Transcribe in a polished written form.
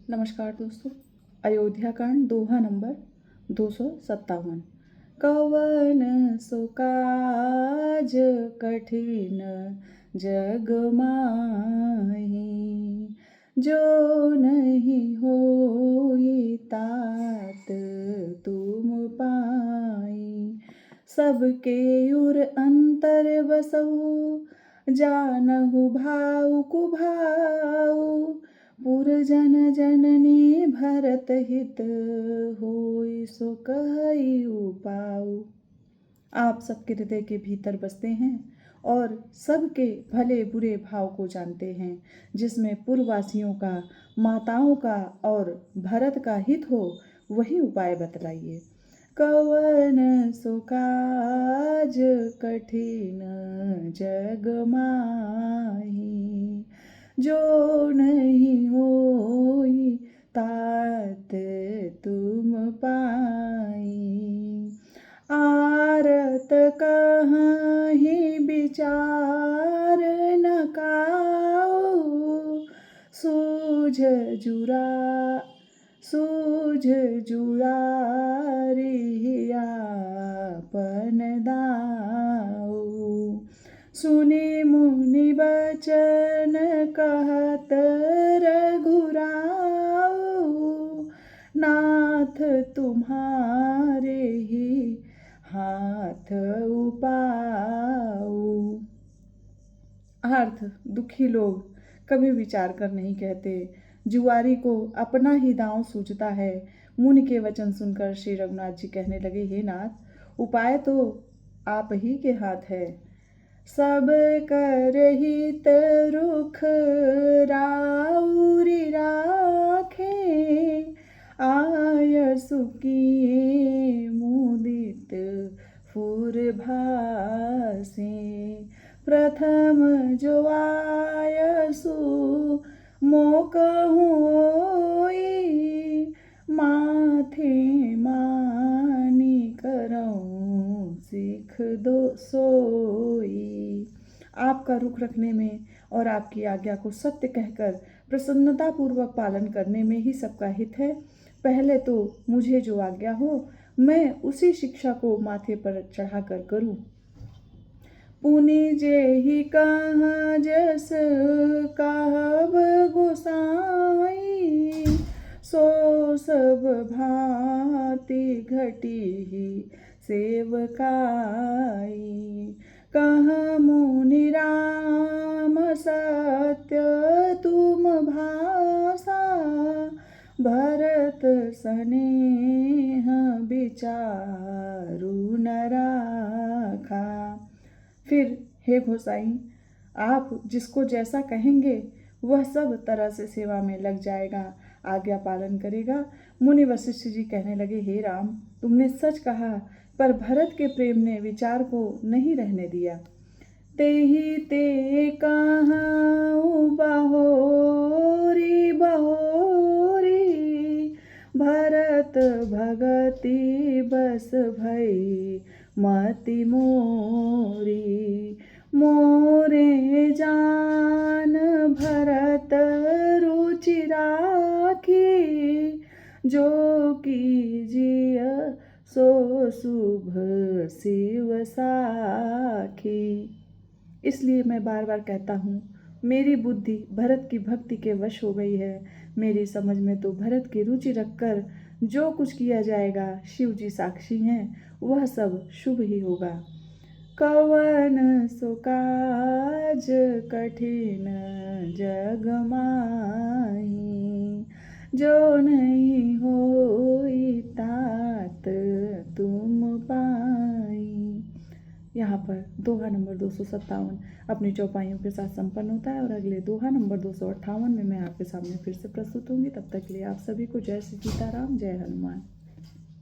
नमस्कार दोस्तों। अयोध्या कांड दोहा नंबर 257। कवन सो काज कठिन जग माही, जो नहीं होई तात तुम पाई। सबके उर अंतर बसहु, जानहु भाउ कुभाउ। पुरजन जननी भरत हित, होई सो कहई उपाऊ। आप सबके हृदय के भीतर बसते हैं और सबके भले बुरे भाव को जानते हैं। जिसमें पूर्ववासियों का, माताओं का और भरत का हित हो, वही उपाय बतलाइए। कवन सो काज कठिन जग माही, जो नहीं होई तात तुम पाई। आरत कहीं विचार न काऊ, सूझ जुड़ारी आपन दाऊ। सुनी मुनि बचन कहत रघुराऊ, नाथ तुम्हारे ही हाथ उपाऊ। अर्थ, दुखी लोग कभी विचार कर नहीं कहते, जुआरी को अपना ही दांव सूझता है। मुनि के वचन सुनकर श्री रघुनाथ जी कहने लगे, हे नाथ, उपाय तो आप ही के हाथ है। सब कर हित रुख राउरी राखे, आय सुकिए मुदित फुर भासे। प्रथम जो आयसु मोक होई, माथे मानी करऊं सीख दो सोई। आपका रुख रखने में और आपकी आज्ञा को सत्य कहकर प्रसन्नता पूर्वक पालन करने में ही सबका हित है। पहले तो मुझे जो आज्ञा हो, मैं उसी शिक्षा को माथे पर चढ़ाकर करूं। पुनि जेहि कहाँ जस कहब गोसाई, सो सब भांति घटी सेवकाई। कह मुनि राम सत्य तुम भाषा, भरत स्नेह विचारु न राखा। फिर हे गोसाई, आप जिसको जैसा कहेंगे वह सब तरह से सेवा में लग जाएगा, आज्ञा पालन करेगा। मुनि वशिष्ठ जी कहने लगे, हे राम, तुमने सच कहा, पर भरत के प्रेम ने विचार को नहीं रहने दिया। तेहि ते कहाऊ बहोरी बहोरी, भरत भगति बस भई मति मोरी। मोरे जान भरत रुचि राखी, जो कीजिय सो शुभ शिव साखी। इसलिए मैं बार बार कहता हूँ, मेरी बुद्धि भरत की भक्ति के वश हो गई है। मेरी समझ में तो भरत की रुचि रखकर जो कुछ किया जाएगा, शिव जी साक्षी हैं, वह सब शुभ ही होगा। कवन सो काज कठिन जग माही, जो नहीं होई तात तुम पाई। यहाँ पर दोहा नंबर 257 अपनी चौपाइयों के साथ संपन्न होता है और अगले दोहा नंबर 258 में मैं आपके सामने फिर से प्रस्तुत होंगी। तब तक के लिए आप सभी को जय श्री सीताराम, जय हनुमान।